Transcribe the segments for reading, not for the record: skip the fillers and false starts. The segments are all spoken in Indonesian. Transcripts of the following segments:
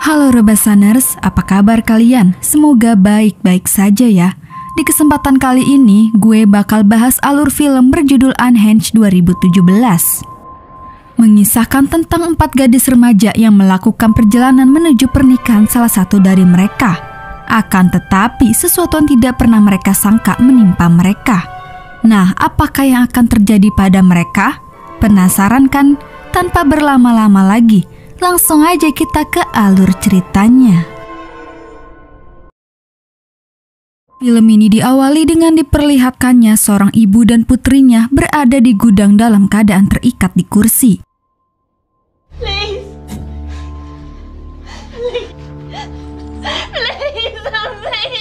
Halo Rebasaners, apa kabar kalian? Semoga baik-baik saja ya. Di kesempatan kali ini, gue bakal bahas alur film berjudul Unhinged 2017. Mengisahkan tentang 4 gadis remaja yang melakukan perjalanan menuju pernikahan salah satu dari mereka. Akan tetapi, sesuatu yang tidak pernah mereka sangka menimpa mereka. Nah, apakah yang akan terjadi pada mereka? Penasaran kan? Tanpa berlama-lama lagi, langsung aja kita ke alur ceritanya. Film ini diawali dengan diperlihatkannya seorang ibu dan putrinya berada di gudang dalam keadaan terikat di kursi.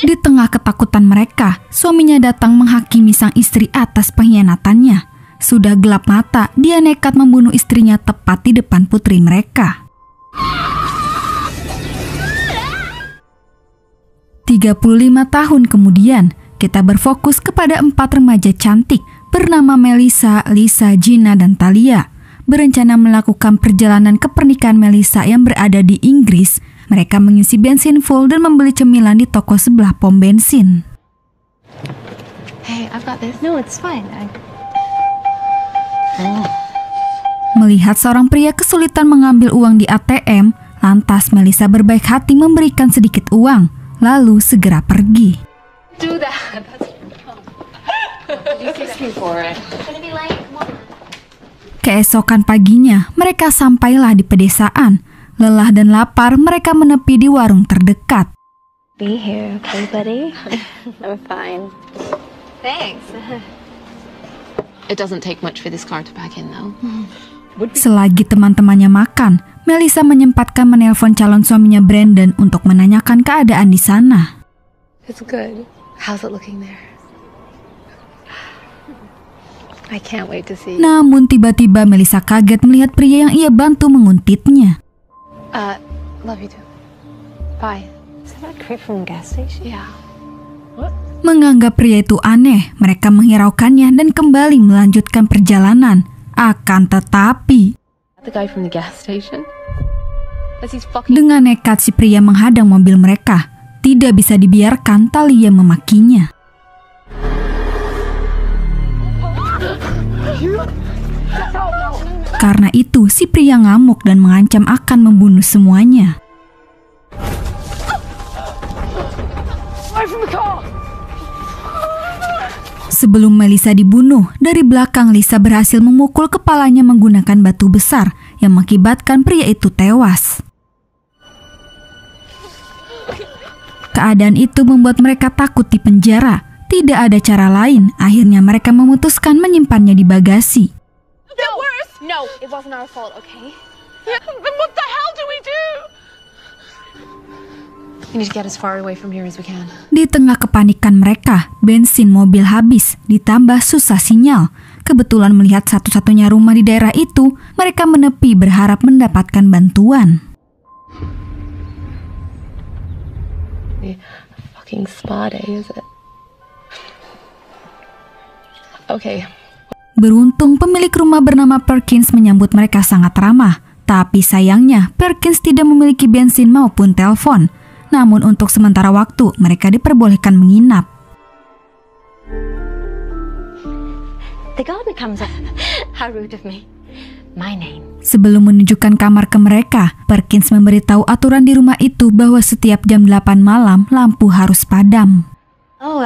Di tengah ketakutan mereka, suaminya datang menghakimi sang istri atas pengkhianatannya. Sudah gelap mata, dia nekat membunuh istrinya tepat di depan putri mereka. 35 tahun kemudian, kita berfokus kepada 4 remaja cantik bernama Melissa, Lisa, Gina, dan Talia. Berencana melakukan perjalanan ke pernikahan Melissa yang berada di Inggris. Mereka mengisi bensin full dan membeli cemilan di toko sebelah pom bensin. Hey, I've got this. No, it's fine. Melihat seorang pria kesulitan mengambil uang di ATM, lantas Melissa berbaik hati memberikan sedikit uang, lalu segera pergi. Do that. You kiss me for it. Keesokan paginya, mereka sampailah di pedesaan. Lelah dan lapar, mereka menepi di warung terdekat. Be here, okay, buddy? I'm fine. Thanks. It doesn't take much for this car to pack in, though. Selagi teman-temannya makan, Melissa menyempatkan menelpon calon suaminya Brandon untuk menanyakan keadaan di sana. It's good. How's it looking there? I can't wait to see. Namun tiba-tiba Melissa kaget melihat pria yang ia bantu menguntitnya. Love you too. Bye. Is that creep from the gas station? Yeah. Menganggap pria itu aneh, mereka menghiraukannya dan kembali melanjutkan perjalanan. Akan tetapi, The guy from the gas station? dengan nekat si pria menghadang mobil mereka. Tidak bisa dibiarkan, Talia memakinya. Karena itu, si pria ngamuk dan mengancam akan membunuh semuanya. Sebelum Melissa dibunuh, dari belakang Lisa berhasil memukul kepalanya menggunakan batu besar yang mengakibatkan pria itu tewas. Keadaan itu membuat mereka takut di penjara. Tidak ada cara lain, akhirnya mereka memutuskan menyimpannya di bagasi. No, it wasn't our fault, okay? Then what the hell do we do? We need to get as far away from here as we can. Di tengah kepanikan mereka, bensin mobil habis, ditambah susah sinyal. Kebetulan melihat satu-satunya rumah di daerah itu, mereka menepi berharap mendapatkan bantuan. A fucking spa day, is it? Okay. Beruntung pemilik rumah bernama Perkins menyambut mereka sangat ramah. Tapi sayangnya, Perkins tidak memiliki bensin maupun telepon. Namun untuk sementara waktu, mereka diperbolehkan menginap. The gardener comes up. How rude of me. My name. Sebelum menunjukkan kamar ke mereka, Perkins memberitahu aturan di rumah itu bahwa setiap jam 8 malam, lampu harus padam. Oh,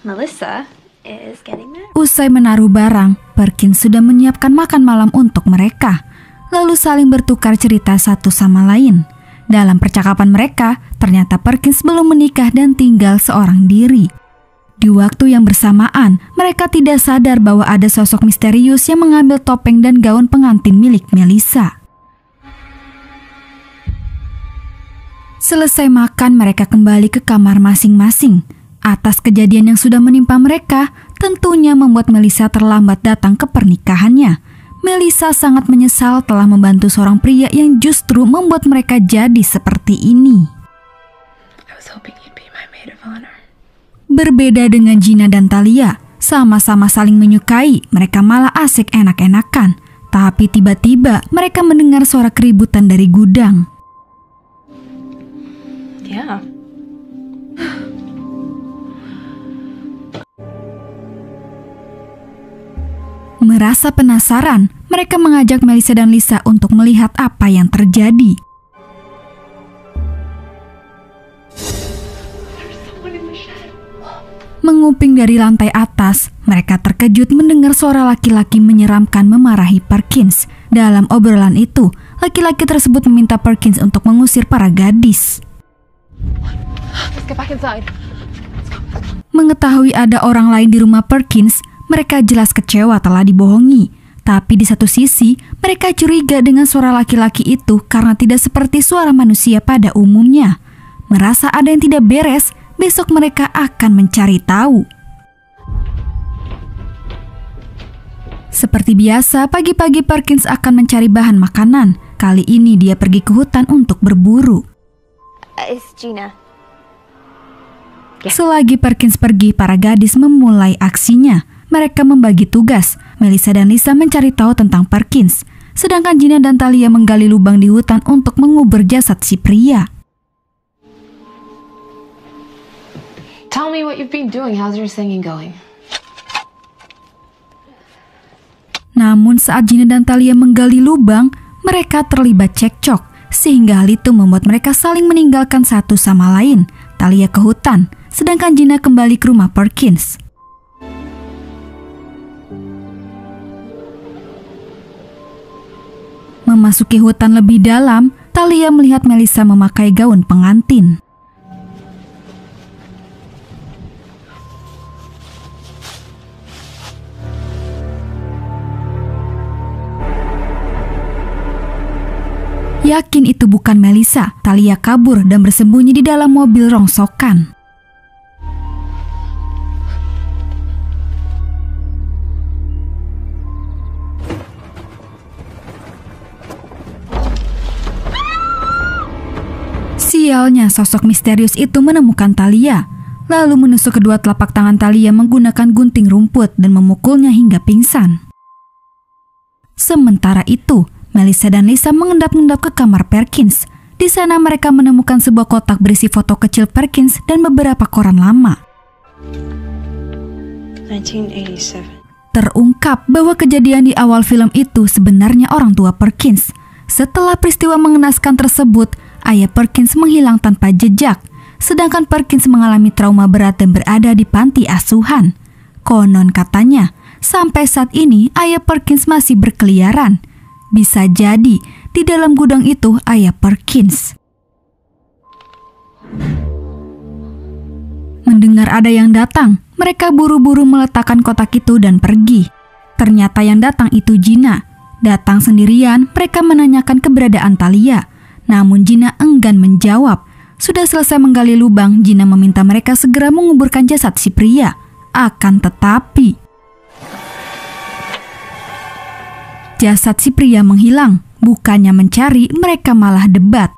Melissa is getting married. Usai menaruh barang, Perkins sudah menyiapkan makan malam untuk mereka. Lalu saling bertukar cerita satu sama lain. Dalam percakapan mereka, ternyata Perkins belum menikah dan tinggal seorang diri. Di waktu yang bersamaan, mereka tidak sadar bahwa ada sosok misterius yang mengambil topeng dan gaun pengantin milik Melissa. Selesai makan, mereka kembali ke kamar masing-masing. Atas kejadian yang sudah menimpa mereka, tentunya membuat Melissa terlambat datang ke pernikahannya. Melissa sangat menyesal telah membantu seorang pria yang justru membuat mereka jadi seperti ini. I was hoping you'd be my maid of honor. Berbeda dengan Gina dan Talia, sama-sama saling menyukai, mereka malah asik enak-enakan. Tapi tiba-tiba mereka mendengar suara keributan dari gudang. Yeah. Merasa penasaran, mereka mengajak Melissa dan Lisa untuk melihat apa yang terjadi. Menguping dari lantai atas, mereka terkejut mendengar suara laki-laki menyeramkan memarahi Perkins. Dalam obrolan itu, laki-laki tersebut meminta Perkins untuk mengusir para gadis. Let's get back inside. Mengetahui ada orang lain di rumah Perkins, mereka jelas kecewa telah dibohongi. Tapi di satu sisi, mereka curiga dengan suara laki-laki itu karena tidak seperti suara manusia pada umumnya. Merasa ada yang tidak beres, besok mereka akan mencari tahu. Seperti biasa, pagi-pagi Perkins akan mencari bahan makanan. Kali ini dia pergi ke hutan untuk berburu. It's Gina. Selagi Perkins pergi, para gadis memulai aksinya. Mereka membagi tugas. Melissa dan Lisa mencari tahu tentang Perkins, sedangkan Gina dan Talia menggali lubang di hutan untuk mengubur jasad si pria. Tell me what you've been doing. How's your singing going? Namun saat Gina dan Talia menggali lubang, mereka terlibat cekcok, sehingga hal itu membuat mereka saling meninggalkan satu sama lain. Talia ke hutan, sedangkan Gina kembali ke rumah Perkins. Memasuki hutan lebih dalam, Talia melihat Melissa memakai gaun pengantin. Yakin itu bukan Melissa, Talia kabur dan bersembunyi di dalam mobil rongsokan. Sialnya, sosok misterius itu menemukan Talia, lalu menusuk kedua telapak tangan Talia menggunakan gunting rumput dan memukulnya hingga pingsan. Sementara itu, Melissa dan Lisa mengendap-endap ke kamar Perkins. Di sana mereka menemukan sebuah kotak berisi foto kecil Perkins dan beberapa koran lama. 1987. Terungkap bahwa kejadian di awal film itu sebenarnya orang tua Perkins. Setelah peristiwa mengenaskan tersebut, ayah Perkins menghilang tanpa jejak, sedangkan Perkins mengalami trauma berat dan berada di panti asuhan. Konon katanya, sampai saat ini ayah Perkins masih berkeliaran. Bisa jadi di dalam gudang itu ayah Perkins. Mendengar ada yang datang, mereka buru-buru meletakkan kotak itu dan pergi. Ternyata yang datang itu Gina. Datang sendirian, mereka menanyakan keberadaan Talia. Namun Gina enggan menjawab. Sudah selesai menggali lubang, Gina meminta mereka segera menguburkan jasad si pria. Akan tetapi jasad si pria menghilang. Bukannya mencari, mereka malah debat.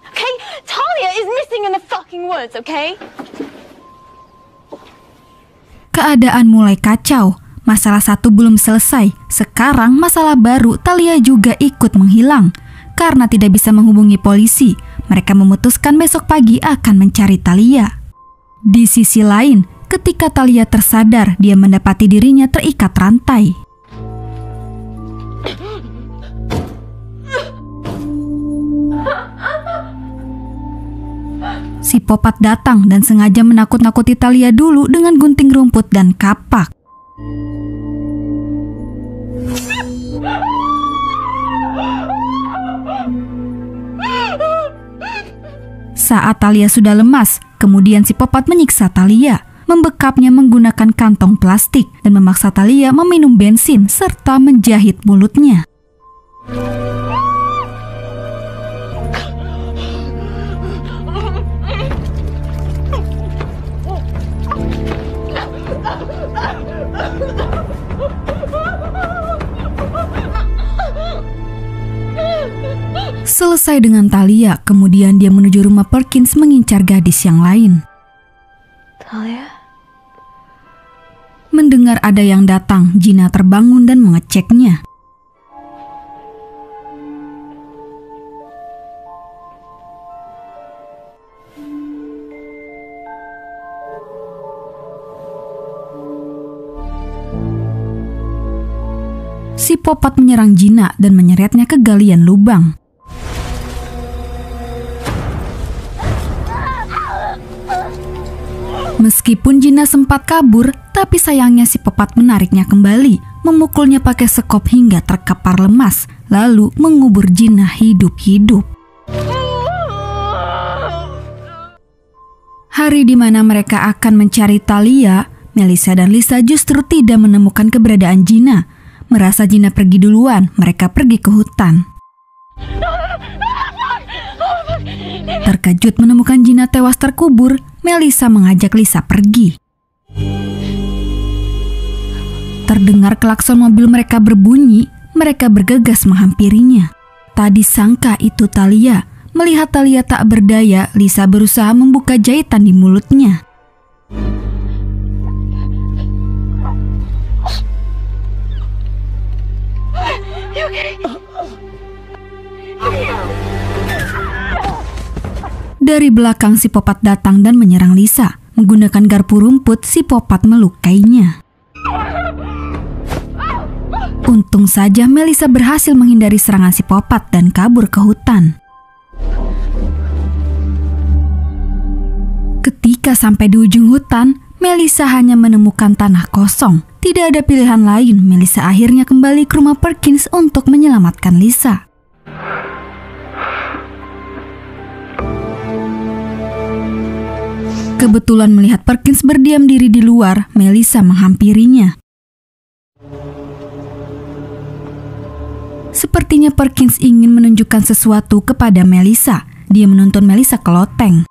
Okay, Talia is missing in the fucking woods, okay? Keadaan mulai kacau. Masalah satu belum selesai. Sekarang masalah baru, Talia juga ikut menghilang. Karena tidak bisa menghubungi polisi, mereka memutuskan besok pagi akan mencari Talia. Di sisi lain, ketika Talia tersadar, dia mendapati dirinya terikat rantai. Si Popat datang dan sengaja menakut-nakuti Talia dulu dengan gunting rumput dan kapak. Saat Talia sudah lemas, kemudian si Popat menyiksa Talia, membekapnya menggunakan kantong plastik dan memaksa Talia meminum bensin serta menjahit mulutnya. Selesai dengan Talia, kemudian dia menuju rumah Perkins mengincar gadis yang lain. Talia? Mendengar ada yang datang, Gina terbangun dan mengeceknya. Psikopat menyerang Gina dan menyeretnya ke galian lubang. Meskipun Gina sempat kabur, tapi sayangnya psikopat menariknya kembali, memukulnya pakai sekop hingga terkapar lemas, lalu mengubur Gina hidup-hidup. Hari di mana mereka akan mencari Talia, Melissa dan Lisa justru tidak menemukan keberadaan Gina. Merasa Gina pergi duluan, mereka pergi ke hutan. Terkejut menemukan Gina tewas terkubur, Melissa mengajak Lisa pergi. Terdengar klakson mobil mereka berbunyi, mereka bergegas menghampirinya. Tak disangka itu Talia. Melihat Talia tak berdaya, Lisa berusaha membuka jahitan di mulutnya. Dari belakang psikopat datang dan menyerang Lisa. Menggunakan garpu rumput, psikopat melukainya. Untung saja Melissa berhasil menghindari serangan psikopat dan kabur ke hutan. Ketika sampai di ujung hutan, Melissa hanya menemukan tanah kosong. Tidak ada pilihan lain, Melissa akhirnya kembali ke rumah Perkins untuk menyelamatkan Lisa. Kebetulan melihat Perkins berdiam diri di luar, Melissa menghampirinya. Sepertinya Perkins ingin menunjukkan sesuatu kepada Melissa. Dia menuntun Melissa ke loteng.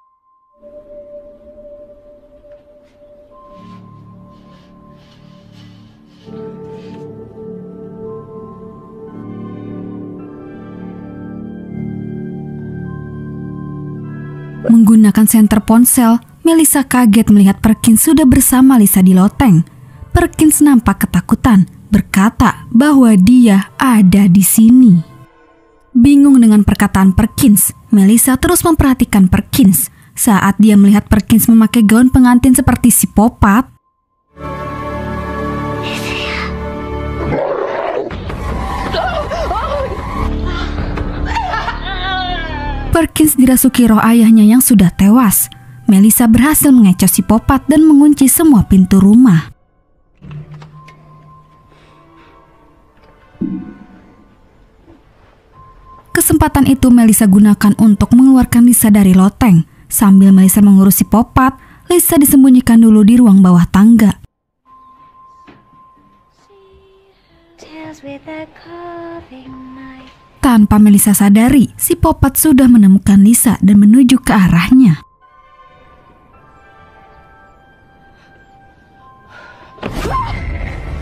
Menggunakan senter ponsel, Melissa kaget melihat Perkins sudah bersama Lisa di loteng. Perkins nampak ketakutan, berkata bahwa dia ada di sini. Bingung dengan perkataan Perkins, Melissa terus memperhatikan Perkins. Saat dia melihat Perkins memakai gaun pengantin seperti psikopat, Perkins dirasuki roh ayahnya yang sudah tewas. Melissa berhasil mengecoh psikopat dan mengunci semua pintu rumah. Kesempatan itu Melissa gunakan untuk mengeluarkan Lisa dari loteng. Sambil Melissa mengurus psikopat, Lisa disembunyikan dulu di ruang bawah tangga. Tanpa Melissa sadari, psikopat sudah menemukan Lisa dan menuju ke arahnya.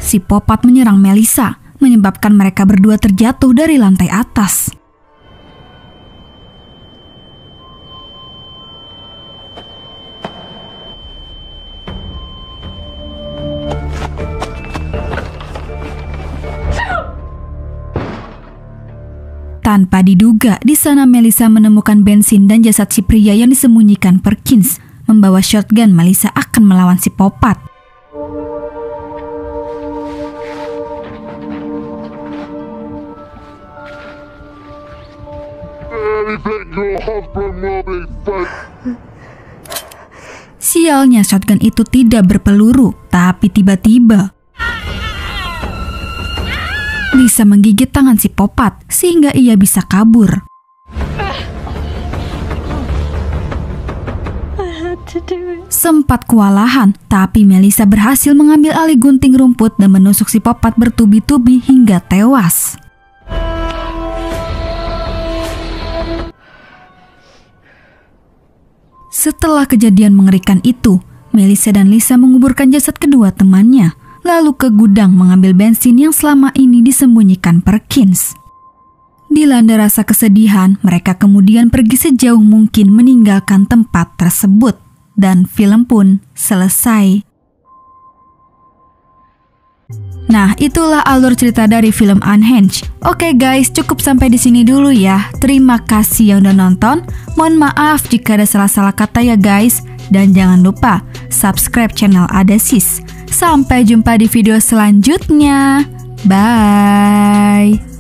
Psikopat menyerang Melissa, menyebabkan mereka berdua terjatuh dari lantai atas. Tanpa diduga, di sana Melissa menemukan bensin dan jasad si pria yang disembunyikan Perkins. Membawa shotgun, Melissa akan melawan psikopat. Sialnya shotgun itu tidak berpeluru, tapi tiba-tiba Lisa menggigit tangan psikopat sehingga ia bisa kabur. Sempat kewalahan, tapi Melissa berhasil mengambil alih gunting rumput dan menusuk psikopat bertubi-tubi hingga tewas. Setelah kejadian mengerikan itu, Melissa dan Lisa menguburkan jasad kedua temannya, lalu ke gudang mengambil bensin yang selama ini disembunyikan Perkins. Dilanda rasa kesedihan, mereka kemudian pergi sejauh mungkin meninggalkan tempat tersebut, dan film pun selesai. Nah, itulah alur cerita dari film Unhinged. Oke guys, cukup sampai di sini dulu ya. Terima kasih yang udah nonton. Mohon maaf jika ada salah-salah kata ya guys. Dan jangan lupa subscribe channel Adasis. Sampai jumpa di video selanjutnya. Bye.